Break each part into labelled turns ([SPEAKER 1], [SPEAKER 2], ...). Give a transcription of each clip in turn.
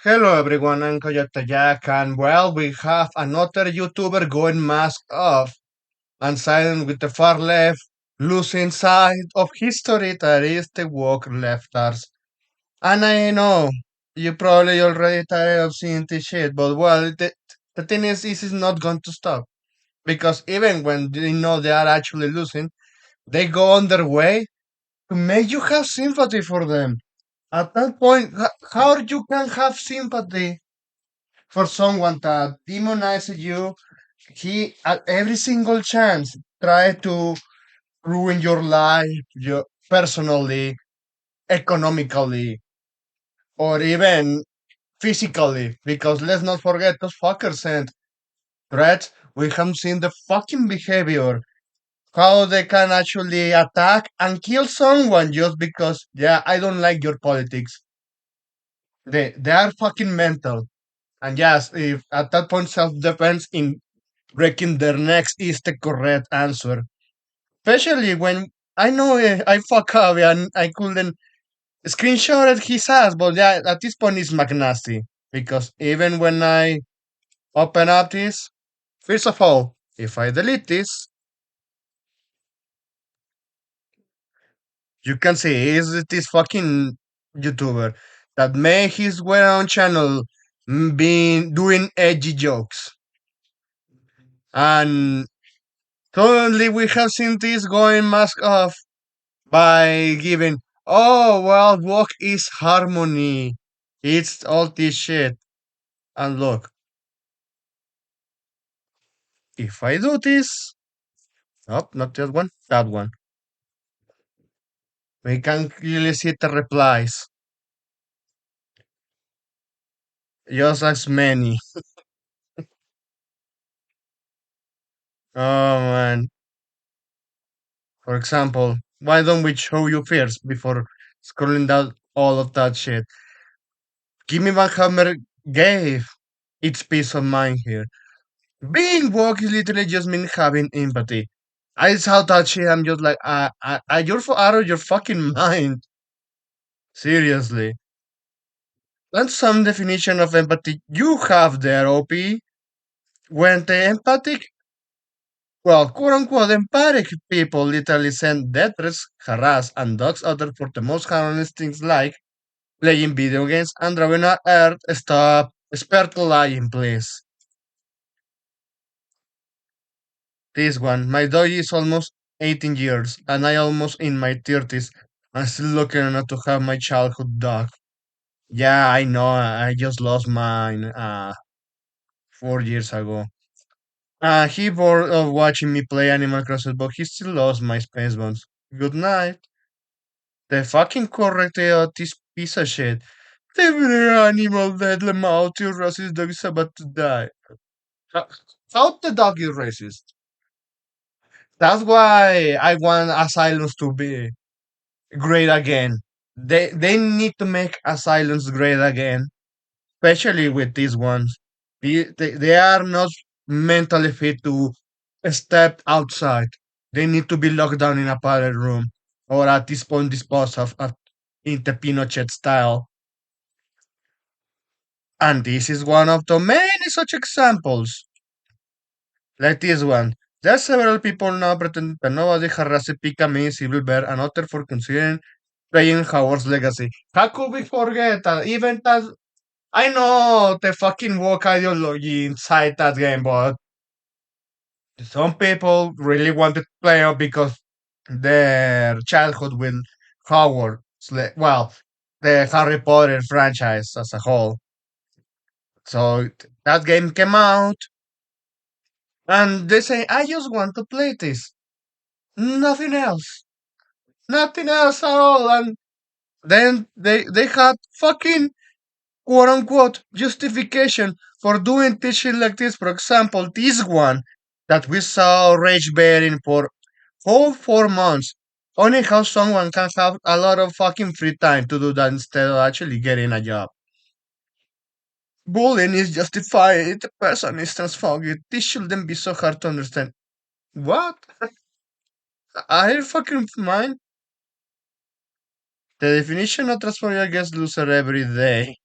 [SPEAKER 1] Hello everyone, I'm Coyote Jack, and well, we have another YouTuber going mask off and siding with the far left, losing sight of history that is the woke lefters. And I know you probably already tired of seeing this shit, but well, the thing is, this is not going to stop because even when they know they are actually losing, they go on their way to make you have sympathy for them. At that point, how you can have sympathy for someone that demonizes you? He at every single chance try to ruin your life, your personally, economically, or even physically. Because let's not forget those fuckers sent threats. We have seen the fucking behavior, how they can actually attack and kill someone just because, yeah, I don't like your politics. They are fucking mental. And yes, if at that point self defense in breaking their necks is the correct answer. Especially when I know I fuck up and I couldn't screenshot his ass, but yeah, at this point it's Mcnasty. Because even when I open up this, first of all, if I delete this, you can see is this fucking YouTuber that made his well own channel being doing edgy jokes. And suddenly we have seen this going mask off by giving, oh, well, work is harmony. It's all this shit. And look, if I do this, oh, not that one, that one, we can clearly see the replies. Just as many. Oh, man. For example, why don't we show you first before scrolling down all of that shit? Give me Van Hammer gave its peace of mind here. Being woke is literally just mean having empathy. I saw that shit. I'm just like, you're out of your fucking mind. Seriously. That's some definition of empathy you have there, OP. When the empathic, well, quote unquote, empathic people literally send death threats, harass, and dox others for the most harmless things like playing video games and driving on earth. Stop. Spare the lying, please. This one. My dog is almost 18 years, and I almost in my 30s. I'm still lucky enough to have my childhood dog. Yeah, I know. I just lost mine 4 years ago. He bored of watching me play Animal Crossing, but he still lost my space buns. Good night. The fucking correct this piece of shit. The animal that the multi racist dog is about to die. How, how the dog is racist? That's why I want asylums to be great again. They need to make asylums great again, especially with these ones. They are not mentally fit to step outside. They need to be locked down in a padded room or at this point disposed of in the Pinochet style. And this is one of the many such examples. Like this one. There are several people now pretending that nobody harassed Pika me, Civil Bear, and other for considering playing Howard's Legacy. How could we forget that? Even that, I know the fucking woke ideology inside that game, but some people really wanted to play it because their childhood with Howard, well, the Harry Potter franchise as a whole. So that game came out, and they say, I just want to play this. Nothing else. Nothing else at all. And then they had fucking quote unquote justification for doing this shit like this. For example, this one that we saw rage bearing for whole 4 months. Only how someone can have a lot of fucking free time to do that instead of actually getting a job. Bullying is justified. The person is transphobic. This shouldn't be so hard to understand. What? Are you fucking mine? The definition of transphobia gets looser every day.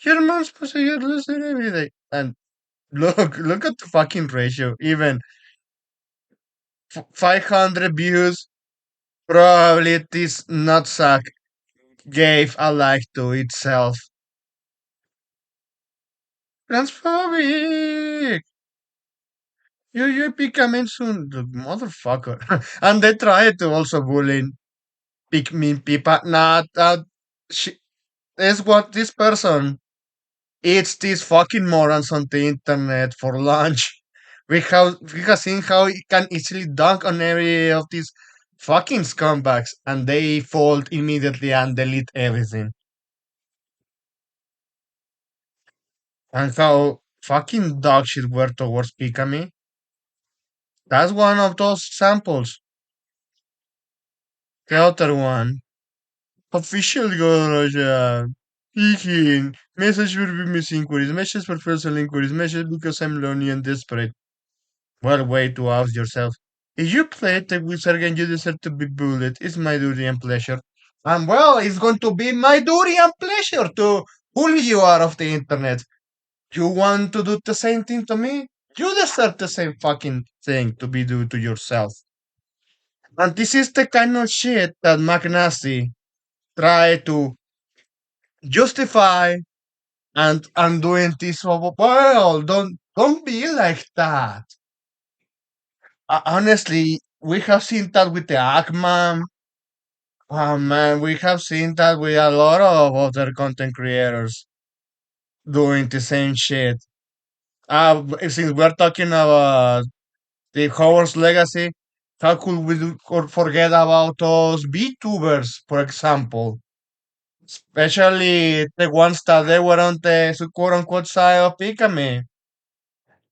[SPEAKER 1] Your mom's pussy, you're losing every day. And look at the fucking ratio. Even 500 views. Probably this nutsack gave a like to itself. Transphobic! You becoming soon, the motherfucker. And they try to also bully pick me people. Not that she is what this person eats these fucking morons on the internet for lunch. We have seen how he can easily dunk on every of these fucking scumbags and they fold immediately and delete everything. And how fucking dog shit were towards Pikami. That's one of those samples. The other one. Official garage. Speaking. Message will be missing inquiries. Message for personal inquiries. Message because I'm lonely and desperate. Well, way to ask yourself. If you play the wizard and you deserve to be bullied, it's my duty and pleasure. And well, it's going to be my duty and pleasure to bully you out of the internet. You want to do the same thing to me? You deserve the same fucking thing to be do to yourself. And this is the kind of shit that Mcnasty try to justify and doing this. Well, don't be like that. Honestly, we have seen that with the Ackman. Oh man, we have seen that with a lot of other content creators doing the same shit. Since we're talking about the Howard's legacy, how could we could forget about those VTubers, for example? Especially the ones that they were on the quote unquote side of Pikami.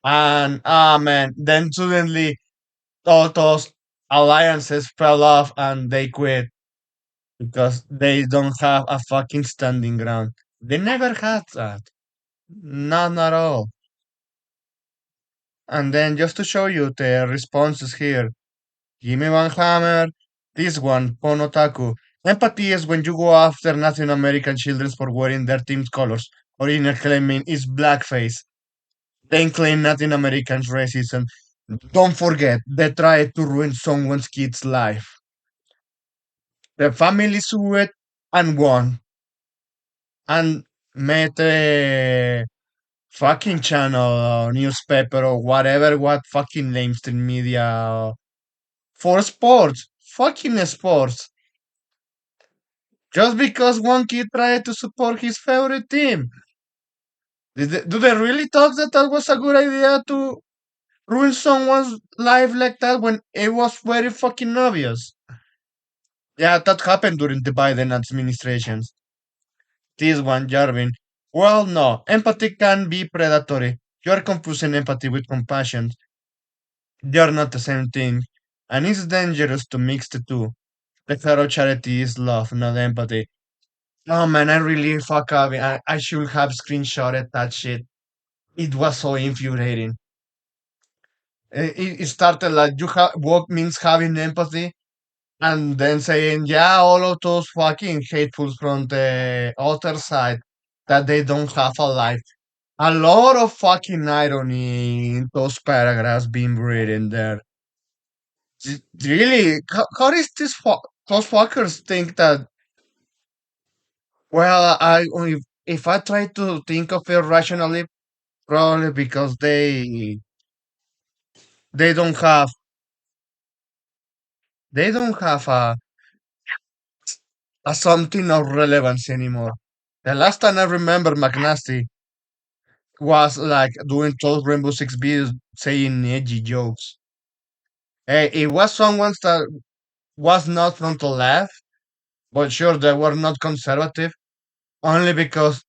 [SPEAKER 1] And ah man, then suddenly all those alliances fell off and they quit because they don't have a fucking standing ground. They never had that. None at all. And then just to show you the responses here, Jimmy Van Hammer, this one, Ponotaku. Empathy is when you go after Native American children for wearing their team's colors, or in claiming it's blackface. Then claim Latin Americans racism. Don't forget, they tried to ruin someone's kid's life. The family sued and won, and made a fucking channel or newspaper or whatever, what fucking mainstream media for sports, fucking sports. Just because one kid tried to support his favorite team. Do they really thought that that was a good idea to ruin someone's life like that when it was very fucking obvious? Yeah, that happened during the Biden administrations. This one, Jarvin. Well, no. Empathy can be predatory. You are confusing empathy with compassion. They are not the same thing. And it's dangerous to mix the two. The hero charity is love, not empathy. Oh man, I really fuck up. I should have screenshotted that shit. It was so infuriating. It started like what means having empathy, and then saying, yeah, all of those fucking hatefuls from the other side that they don't have a life. A lot of fucking irony in those paragraphs being written there. Really, how does those fuckers think that? Well, if I try to think of it rationally, probably because they don't have they don't have a something of relevance anymore. The last time I remember Mcnasty was like doing those Rainbow Six videos saying edgy jokes. Hey, it was someone that was not from the left, but sure they were not conservative, only because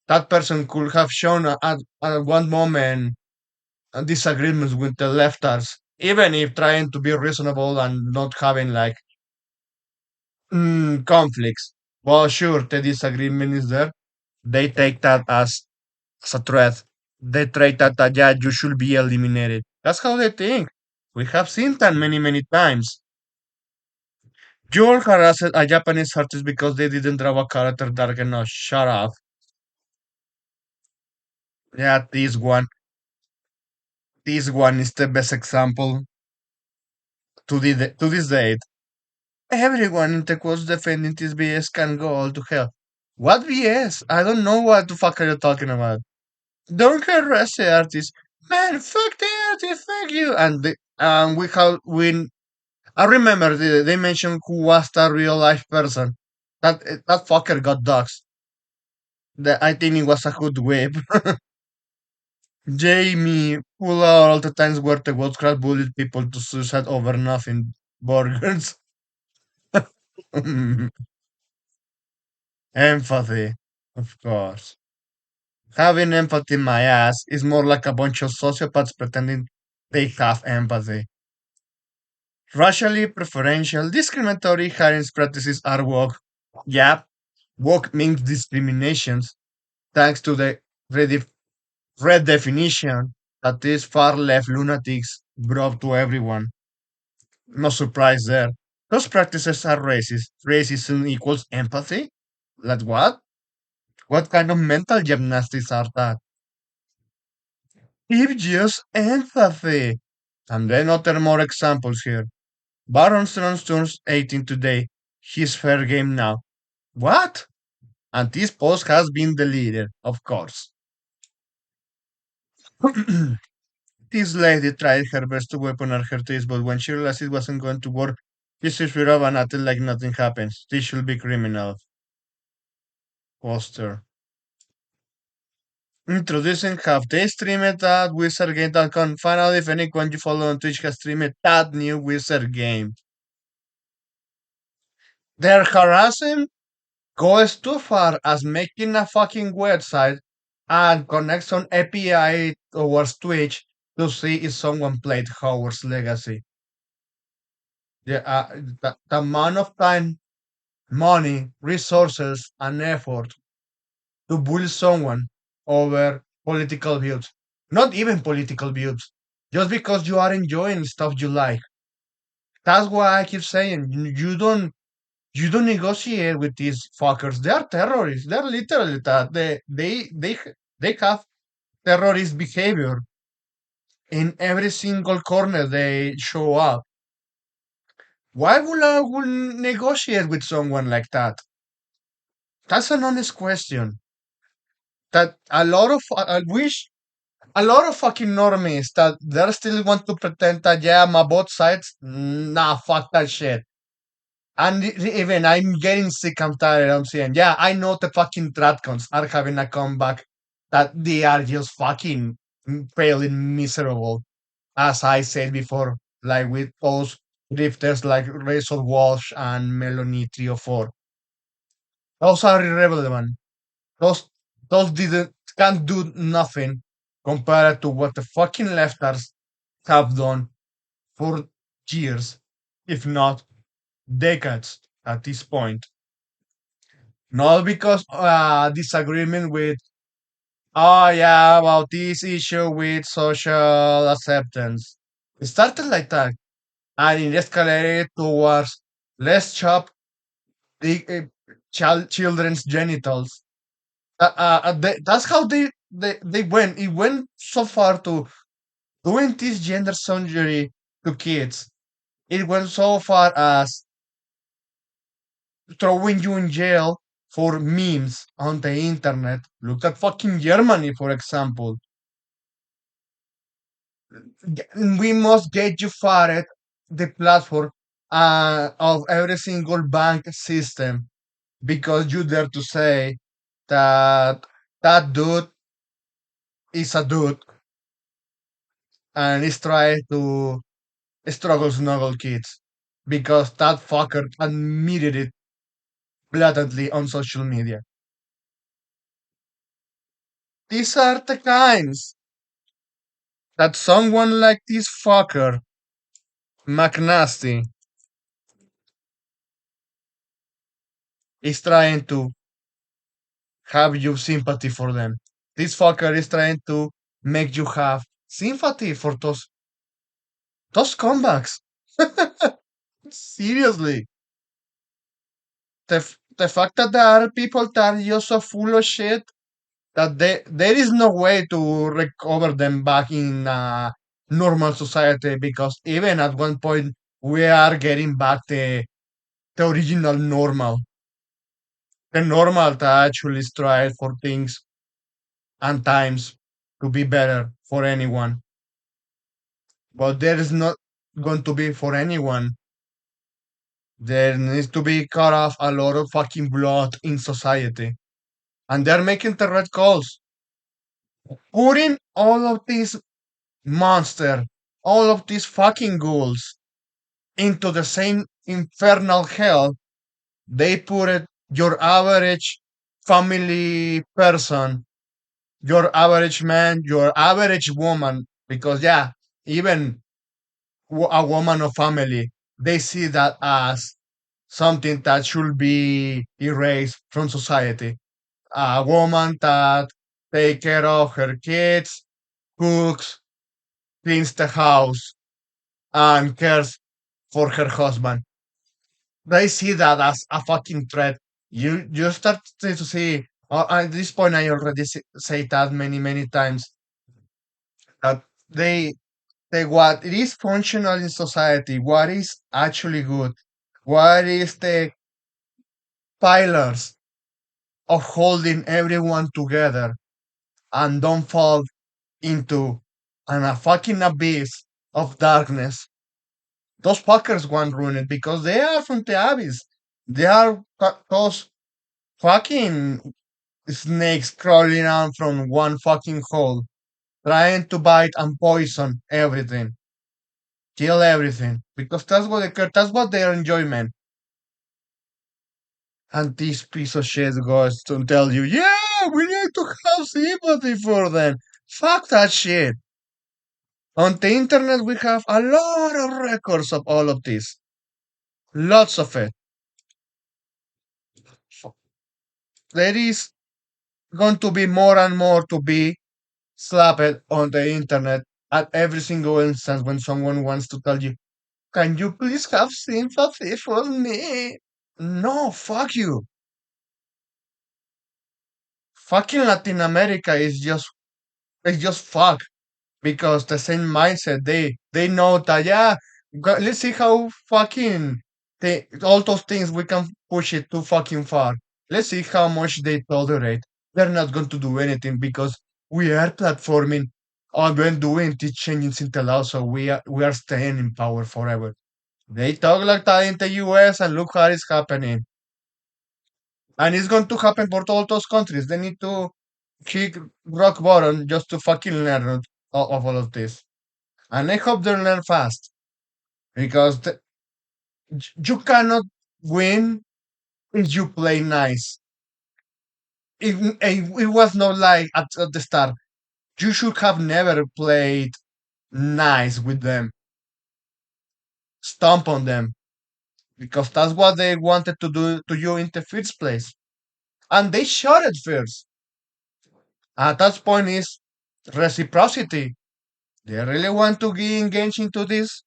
[SPEAKER 1] that person could have shown at one moment disagreements with the leftards, even if trying to be reasonable and not having like conflicts. Well, sure, the disagreement is there. They take that as a threat. They take that, yeah, you should be eliminated. That's how they think. We have seen that many, many times. Joel harassed a Japanese artist because they didn't draw a character dark enough. Shut up. Yeah, this one is the best example to this date. Everyone in the quotes defending this BS can go all to hell. What BS? I don't know what the fuck are you talking about. Don't harass the artist. Man, fuck the artist, fuck you. I remember they mentioned who was the real life person. That fucker got dogs. I think it was a good whip. Jamie pull out all the times where the World bullied people to suicide over nothing burgers. Empathy, of course. Having empathy in my ass is more like a bunch of sociopaths pretending they have empathy. Racially preferential, discriminatory hiring practices are woke. Yep, woke means discriminations, thanks to the redef- redefinition that these far left lunatics brought to everyone. No surprise there. Those practices are racist. Racism equals empathy? Like what? What kind of mental gymnastics are that? If just empathy. And then other more examples here. Baron Strong turns 18 today. He's fair game now. What? And this post has been deleted, of course. This lady tried her best to weaponize her taste, but when she realized it wasn't going to work, she just rid of and acted like nothing happens. This should be criminal. Poster. Introducing Have they streamed that wizard game.com. Find out if anyone you follow on Twitch has streamed that new wizard game. Their harassing goes too far as making a fucking website and connect some API towards Twitch to see if someone played Hogwarts Legacy. Yeah, the amount of time, money, resources, and effort to bully someone over political views. Not even political views. Just because you are enjoying stuff you like. That's why I keep saying you don't negotiate with these fuckers. They are terrorists. They're literally that. They have terrorist behavior in every single corner they show up. Why would I would negotiate with someone like that? That's an honest question. That I wish a lot of fucking normies that they still want to pretend that yeah, I'm on both sides. Nah, fuck that shit. And even I'm getting sick and tired. I'm saying, yeah, I know the fucking Tratcons are having a comeback that they are just fucking failing miserable. As I said before, like with those drifters like Razor Walsh and Melanie 304. Those are irrelevant. Those those didn't can't do nothing compared to what the fucking lefters have done for years, if not decades at this point. Not because disagreement with oh yeah about this issue with social acceptance. It started like that and it escalated towards let's chop the children's genitals. That's how they went. It went so far to doing this gender surgery to kids. It went so far as throwing you in jail for memes on the internet. Look at fucking Germany, for example. We must get you fired the platform of every single bank system because you dare to say that that dude is a dude and is trying to struggle snuggle kids because that fucker admitted it blatantly on social media. These are the kinds that someone like this fucker, Mcnasty, is trying to have you sympathy for them. This fucker is trying to make you have sympathy for those comebacks. Seriously. The fact that there are people that are just so full of shit that there is no way to recover them back in normal society because even at one point we are getting back the original normal, the normal that actually strive for things and times to be better for anyone. But there is not going to be for anyone. There needs to be cut off a lot of fucking blood in society. And they're making the right calls. Putting all of these monster, all of these fucking ghouls into the same infernal hell, they put it your average family person, your average man, your average woman, because yeah, even a woman of family, they see that as something that should be erased from society. A woman that take care of her kids, cooks, cleans the house, and cares for her husband. They see that as a fucking threat. You start to see. At this point, I already say that many times that they what it is functional in society, what is actually good, what is the pillars of holding everyone together and don't fall into a fucking abyss of darkness. Those fuckers won't ruin it because they are from the abyss. They are those fucking snakes crawling out from one fucking hole, trying to bite and poison everything, kill everything, because that's what they care. That's what their enjoyment. And this piece of shit goes to tell you, yeah, we need to have sympathy for them. Fuck that shit. On the internet, we have a lot of records of all of this. Lots of it. There is going to be more and more to be slapped on the internet at every single instance when someone wants to tell you, can you please have sympathy for me? No, fuck you. Fucking Latin America is just fuck because the same mindset they know that yeah, let's see how fucking all those things we can push it too fucking far. Let's see how much they tolerate. They're not going to do anything because we are platforming or when doing these changes in the law, so we are staying in power forever. They talk like that in the US and look how it's happening. And it's going to happen for all those countries. They need to kick rock bottom just to fucking learn of all of this. And I hope they learn fast because you cannot win if you play nice. It was not like at the start. You should have never played nice with them, stomp on them, because that's what they wanted to do to you in the first place. And they shot it first. At that point is reciprocity. They really want to get engaged into this?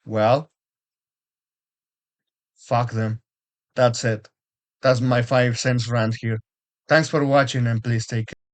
[SPEAKER 1] Well, fuck them. That's it. That's my 5 cents rant here. Thanks for watching and please take care.